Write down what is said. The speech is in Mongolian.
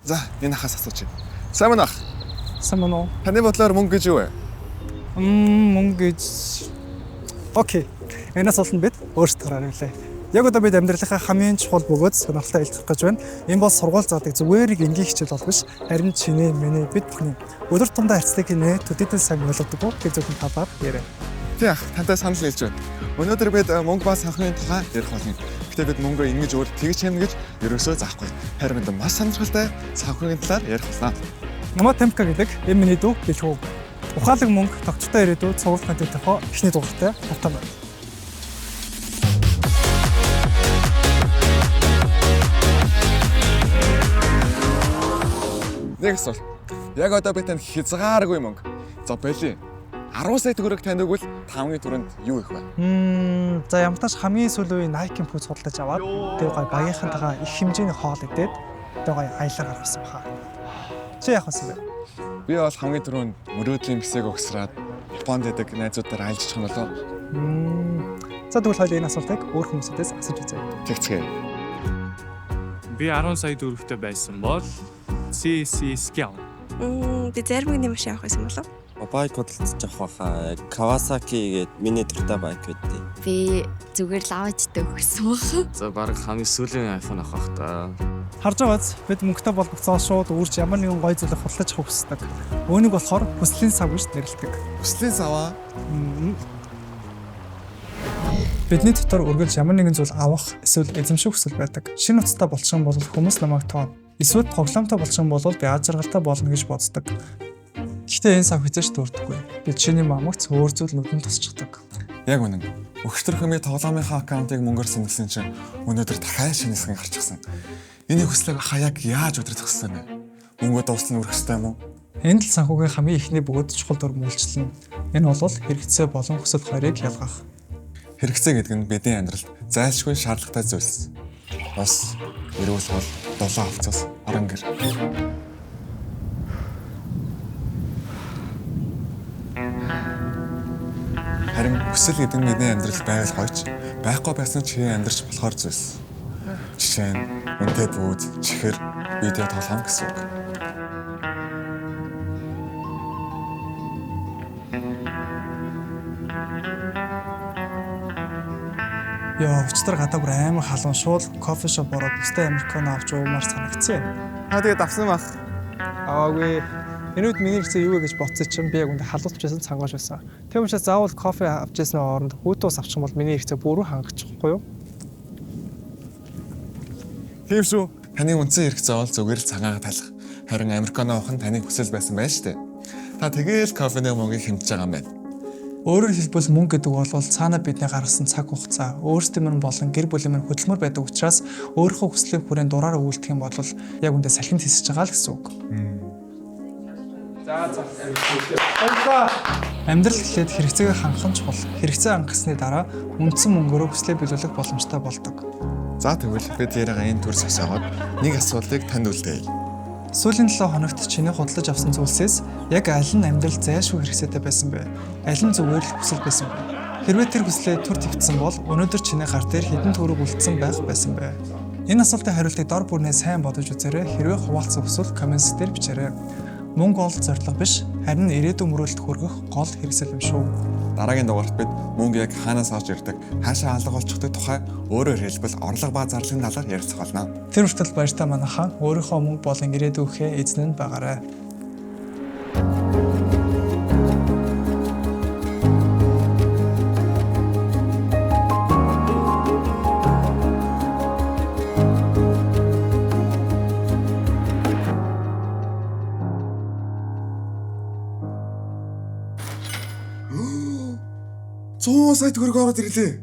За, энэ ахаас асуучих. Сайн байна ах. Сайн байна уу? Таны бодлоор мөнгө гэж юу вэ? Мөнгө гэж окей. Энэс олон бид өөрсдөө хариулъя. Яг одоо бид амьдралынхаа хамгийн чухал бөгөөд сонирхолтой илтгэх гэж байна. Энэ бол сургууль заадаг зүгээр энгийн хичээл бол биш. Харин чиний, миний, бид бүхний өдөр тутамдаа харьцдаг хийнэ төдийдэн сайн ойлгодог гэж зөвхөн талаар яриа. Тий ах, тантай санал хэлж байна. Өнөөдөр бид мөнгө ба санхүүгийн тухай ярих болно. Гэтэ бид мөнгөө ингэж өөр тэгж хийнэ гэж ерөөсөө заахгүй. Харин бид маш сонирхолтой санхүүгийн талаар ярих болно. Намаа Темка гэдэг энэ миний дүү бэлхүү. Ухаалаг мөнгө тогтвортой ирээдүйд сургууль контентийнхоо эхний дугаартай хавтан байна. Нэг асуулт. Яг одоо би танд хязгааргүй мөнгө. За болий. 10 сая төгрөг танд өгвөл 5-ын түрүүнд юу их вэ? За ямтааш хамгийн сүүлийн Nike-ийн пүүц худалдаж аваад тэр гой багийнхантайгаа их хэмжээний хоол идээд тэр гой аялал гаргасан баха. Чи яах вэ? Би бол хамгийн түрүүнд мөрөөдлийн бисэг өгсраад Японд идэг найзуудаар айлжчих нь болов. За тэгвэл хоёул энэ асуултыг өөр хүмүүсээс асууж үзье. Тэгцгээ. Би 10 сая төгрөгтэй байсан бол CC-ski авах. Би зарим нэг машин авах байсан болов. Байк худалдаж авах байхаа. Kawasaki гэдэг миний төртэй байк байдیں۔ Би зүгээр л аваачтай өгсөн баг. За баг хамгийн сүүлийн iPhone авах та. Харж байгааз бид мөнгөтэй болгоцсон шууд үрж ямар нэгэн гой зүйлийг худалдаж авах хүсдэг. Үүнийг болохоор хүслийн сав гэж нэрлэдэг. Хүслийн саваа. Бидний дотор үргэлж ямар нэгэн зүйл авах эсвэл эзэмших хүсэл байдаг. Шинэ утастай болчихсон бол хүмүүс намайг тоо. Эсвэл тоглоомтой болчихсон бол би аз жаргалтай болно гэж боддог. Гэхдээ энэ сав хязгаарч дурддаггүй. Би чиний мамагц өөр зүйл нүдэнд тусчихдаг. Яг үнэн. Өгчтөр хүмүүний тоглоомынхаа аккаунтыг мөнгөөр сэнгэлсэн чинь өнөөдөр дахиад шинэ хэсэг гарчихсан. Энийг хүслэг хаяг яаж өдрөх хэвсэн бэ? Мөнгө дуусна үрэх хэвтэй юм уу? Энэ л санхүүгийн хамгийн ихний бөгөөд чухал дур мүүлчлэн. Энэ бол хэрэгцээ болон хүсэл хоёрыг ялгах. Хэрэгцээ гэдэг нь бидний амьдралд зайлшгүй шаардлагатай зүйлс. Бас эрүүл бол долоо авцаас орон гэр. Харин хүсэл гэдэг нь бидний амьдралд байгаль гойч байхгүй байсан ч хин амьдарч болохоор зүйлс. Жишээ нь үнэтэй бүүд, чихэр, видео тоглоом гэсэн үг. Яа, өчтөр гадаа бүр амар халуун шууд кофе шоп ороод өстэй американо авч уумаар санагцсан. Тэгээд авсан бах. Аагүй. Энэ үед миний хэрэгцээ юу вэ гэж бодсон чинь би яг үндэ халуутч байсан цангаж байсан. Тэг учраас заавал кофе авч ясны оронд хүүтус авчих юм бол миний хэрэгцээ бүрэн хангачихгүй юу? Тийм шүү. Таны үндсэн хэрэгцээ бол зүгээр л цагаага талах. Харин американо авах нь таны хүсэл байсан байж тээ. Та тэгээл кофений мөнгийг хэмжиж байгаа юм байна. Өөрөөр хэлбэл мөнгө гэдэг бол цаана бидний гаргасан цаг хугацаа, өөрсдийн мөн болон гэр бүлийн мөн хөдөлмөр байдаг учраас өөрийнхөө хүслийн хүрээнд дураараа үйлдэх юм бол яг үндэ салхинд хийсэж байгаа л гэсэн үг. Амьдрал гэхлээр хэрэгцээгээ хангах нь чухал. Хэрэгцээ хангасны дараа үндсэн мөнгөөрөө хүслээ биелүүлэх боломжтой болдог. За тэгвэл бид яриагаа энэ төр сосоогоод нэг асуултыг танд үлдээе. Сүүлийн 7 хоногт чиний худалдаж авсан зүйлсээс яг аль нь амьдрал зайлшгүй хэрэгцээтэй байсан бэ? Аль нь зүгээр л хүсэл байсан бэ? Хэрвээ тэр хүслээ түр твцсэн бол өнөөдөр чиний гар дээр хэдэн төгрөг үлдсэн байх байсан бэ? Энэ асуултын хариултыг дор бүрнээ сайн бодож үзээрэй. Хэрвээ хуваалцсан хүсвэл комментс дээр бичээрэй. Мөнгө ол зорилго биш, харин ирээдүйн мөрөлд хүргэх гол хэрэгсэл юм шүү. Дараагийн дугаарт бид мөнгө яг хаанаас орж ирдэг, хаашаа алга болчихдаг тухай өөрөөр хэлбэл орлого ба зарлалын талаар ярилцах болно. Тэр хүртэл баяртай манайхаа өөрийнхөө мөнгө болон ирээдүйнхээ эзэн нь байгаарай. Зуун сая төгрөг ороод ирлээ.